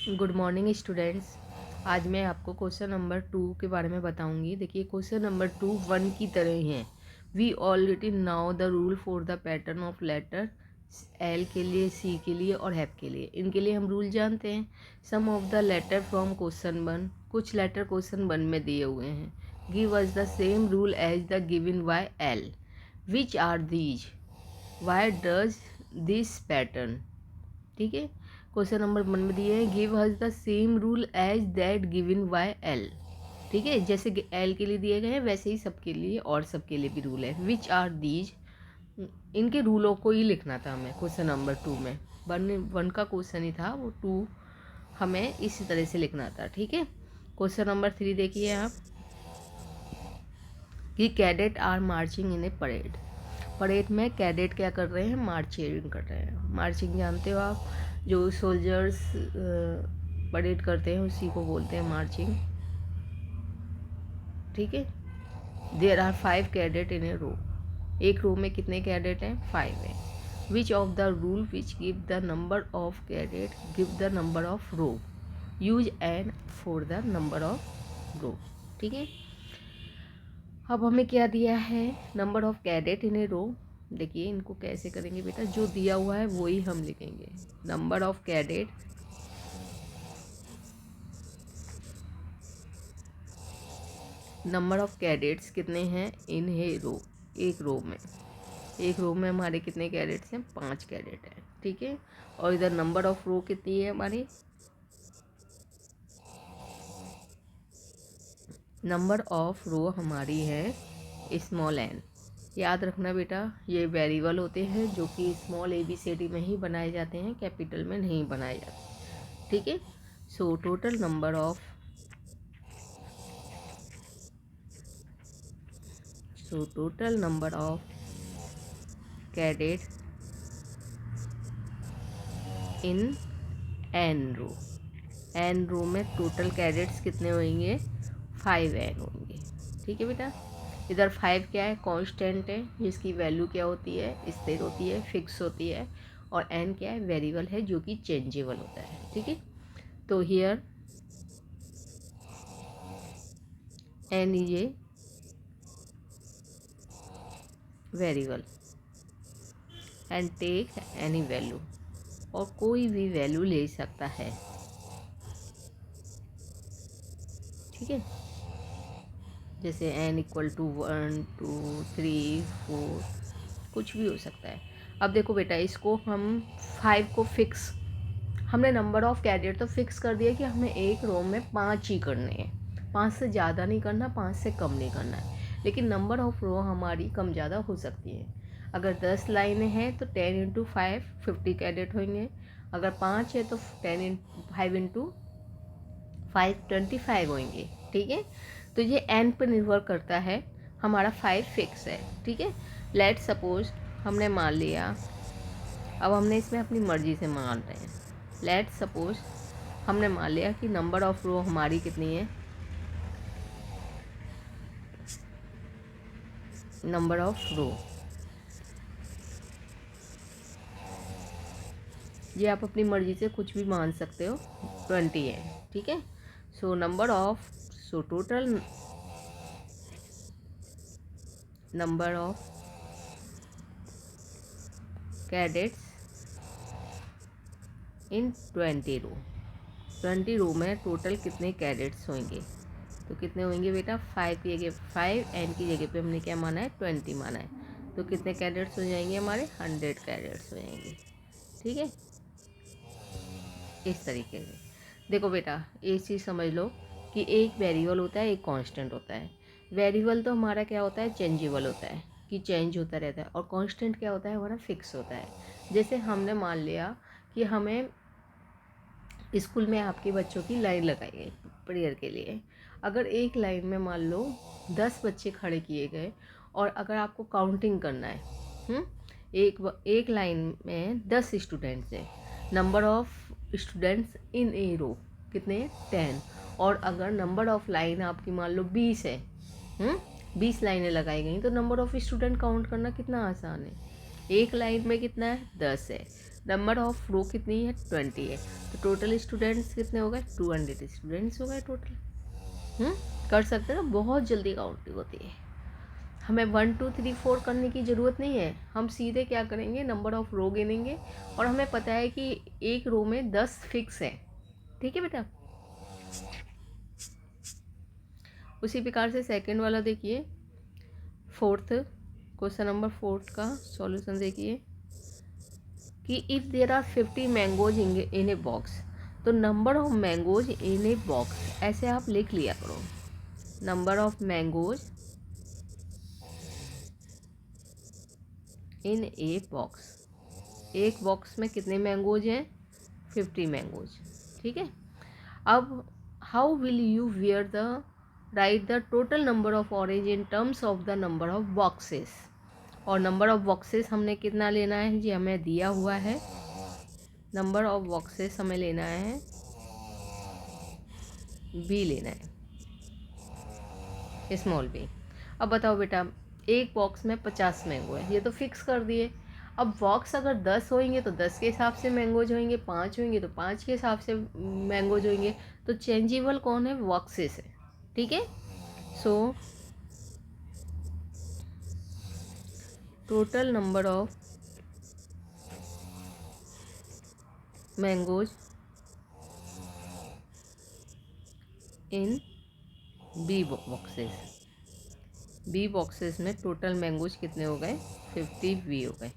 Good morning students. आज मैं आपको क्वेश्चन नंबर 2 के बारे में बताऊंगी। देखिए क्वेश्चन नंबर 2 1 की तरह ही है। We already now the rule for the pattern of letter L के लिए, सी के लिए और एफ के लिए। इनके लिए हम रूल जानते हैं। Some of the letter from question 1, कुछ लेटर क्वेश्चन 1 में दिए हुए हैं। Give us the same rule as the given by L. Which are these? Why does this pattern? ठीक है, क्वेश्चन नंबर 1 में दिए हैं give has the same rule as that given by L. ठीक है, जैसे एल के लिए दिए गए हैं वैसे ही सबके लिए और सबके लिए भी रूल है। विच आर दीज, इनके रूलों को ही लिखना था हमें क्वेश्चन नंबर 2 में। वन का क्वेश्चन ही था, वो 2 हमें इसी तरह से लिखना था। ठीक है, क्वेश्चन नंबर 3 देखिए आप कि cadet are marching in a parade. Parade में कैडेट क्या कर रहे हैं? मार्चिंग कर रहे हैं। मार्चिंग जानते हो आप, जो सोल्जर्स परेड करते हैं उसी को बोलते हैं मार्चिंग। ठीक है, there are 5 cadet in a row. एक रो में कितने कैडेट हैं? 5 हैं। Which of the rule which give the number of cadet give the number of row. Use N for the number of row. ठीक है, अब हमें क्या दिया है? Number of cadet in a row. देखिए इनको कैसे करेंगे बेटा, जो दिया हुआ है वो ही हम लिखेंगे। Number of cadet number of cadets कितने हैं इन ए रो, एक रो में। एक रो में हमारे कितने कैडेट्स हैं? 5 कैडेट हैं। ठीक है, और इधर नंबर ऑफ रो कितनी है हमारी? नंबर ऑफ रो हमारी है स्मॉल एन। याद रखना बेटा, ये वेरिएबल होते हैं जो कि स्मॉल ABCD में ही बनाए जाते हैं, कैपिटल में नहीं बनाए जाते। ठीक है, so total number of cadet in N row. N row में टोटल कैडेट्स कितने होंगे? 5n होंगे। ठीक है बेटा, इधर 5 क्या है? कांस्टेंट है, जिसकी वैल्यू क्या होती है? स्थिर होती है, फिक्स होती है। और n क्या है? वेरिएबल है जो कि चेंजेबल होता है। ठीक है, तो here n is a variable and take any value, और कोई भी वैल्यू ले सकता है। ठीक है, जैसे n इक्वल टू 1 2 3 4, कुछ भी हो सकता है। अब देखो बेटा, इसको हम 5 को फिक्स, हमने नंबर ऑफ कैडेट तो फिक्स कर दिया कि हमें एक रो में 5 ही करने हैं, 5 से ज़्यादा नहीं करना, 5 से कम नहीं करना है। लेकिन नंबर ऑफ रो हमारी कम ज़्यादा हो सकती है। अगर 10 लाइनें हैं तो 10 इंटू 5 50 कैडेट होंगे। अगर 5 है तो 5 इंटू 5 25 होंगे। ठीक है, तो ये n पर निर्भर करता है। हमारा 5 फिक्स है। ठीक है, लेट सपोज हमने मान लिया, अब हमने इसमें अपनी मर्जी से मान रहे हैं। लेट सपोज हमने मान लिया कि नंबर ऑफ रो हमारी कितनी है? नंबर ऑफ रो, ये आप अपनी मर्जी से कुछ भी मान सकते हो, 20 है। ठीक है, so number of, so total number of cadets in 20 row. 20 row में टोटल कितने कैडेट्स होंगे? तो कितने होंगे बेटा? 5 की जगह 5, n की जगह पे हमने क्या माना है? 20 माना है। तो कितने कैडेट्स हो जाएंगे हमारे? 100 कैडेट्स हो जाएंगे। ठीक है, इस तरीके से देखो बेटा, एक चीज़ समझ लो कि एक वेरिएबल होता है, एक कांस्टेंट होता है। वेरिएबल तो हमारा क्या होता है? चेंजेबल होता है, कि चेंज होता रहता है। और कांस्टेंट क्या होता है? हमारा फिक्स होता है। जैसे हमने मान लिया कि हमें स्कूल में आपके बच्चों की लाइन लगाई गई प्रेयर के लिए। अगर एक लाइन में मान लो 10 बच्चे खड़े किए गए, और अगर आपको काउंटिंग करना है, एक लाइन में 10 स्टूडेंट्स हैं। Number of students in a रो कितने? 10। और अगर नंबर ऑफ लाइन आपकी मान लो 20 है, 20 लाइनें लगाई गई, तो नंबर ऑफ स्टूडेंट काउंट करना कितना आसान है। एक लाइन में कितना है? 10 है। नंबर ऑफ रो कितनी है 20 है, तो टोटल स्टूडेंट्स कितने हो गए 200 स्टूडेंट्स हो गए टोटल। कर सकते हैं ना, बहुत जल्दी काउंटिंग होती है। हमें 1 2 3 4 करने की ज़रूरत नहीं है, हम सीधे क्या करेंगे नंबर ऑफ रो गिनेंगे, और हमें पता है कि एक रो में 10 फिक्स है। ठीक है बेटा। उसी प्रकार से सेकंड वाला देखिए, फोर्थ क्वेश्चन नंबर 4 का सॉल्यूशन देखिए कि if there are 50 mangoes in a box, तो number of mangoes in a box ऐसे आप लिख लिया करो। Number of mangoes in a box, एक बॉक्स में कितने मैंगोज हैं 50 मैंगोज। ठीक है। अब how will you where the right the total number of orange in terms of the number of boxes, और नंबर ऑफ बॉक्सेस हमने कितना लेना है जी हमें दिया हुआ है, नंबर ऑफ बॉक्सेस हमें लेना है बी लेना है, स्मॉल बी। अब बताओ बेटा, एक बॉक्स में 50 मैंगो है, ये तो फिक्स कर दिए। अब बॉक्स अगर 10 होंगे तो 10 के हिसाब से मैंगोज होंगे, 5 होंगे तो 5 के हिसाब से मैंगोज होंगे, तो चेंजेबल कौन है बॉक्सेस है। ठीक है। So total number of mangoes in B boxes, B boxes में टोटल मैंगोज कितने हो गए 50 बी हो गए।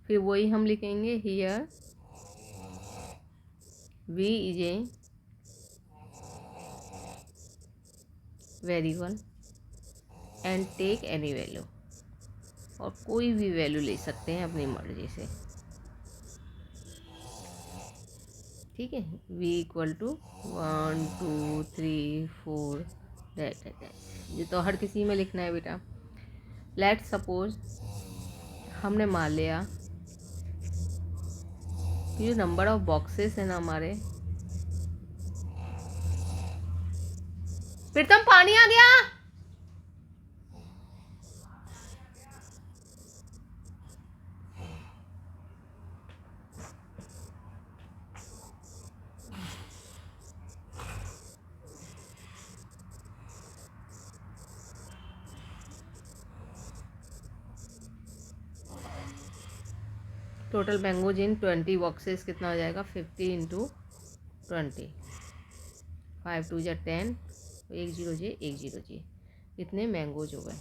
फिर वही हम लिखेंगे here V is a variable and take any value, और कोई भी वैल्यू ले सकते हैं अपनी मर्जी से। ठीक है। v इक्वल टू 1 2 3 4 दैट, ये तो हर किसी में लिखना है बेटा। लेट सपोज हमने मान लिया कि जो नंबर ऑफ बॉक्सेस है ना हमारे, प्रीतम पानी आ गया। टोटल मैंगोज इन 20 बॉक्सेस कितना हो जाएगा 50 इंटू 20, 5 2 जा 10, 1 0 जे 1 0 जे, इतने मैंगोज हो गए।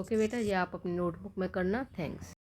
ओके बेटा, ये आप अपनी नोटबुक में करना। थैंक्स।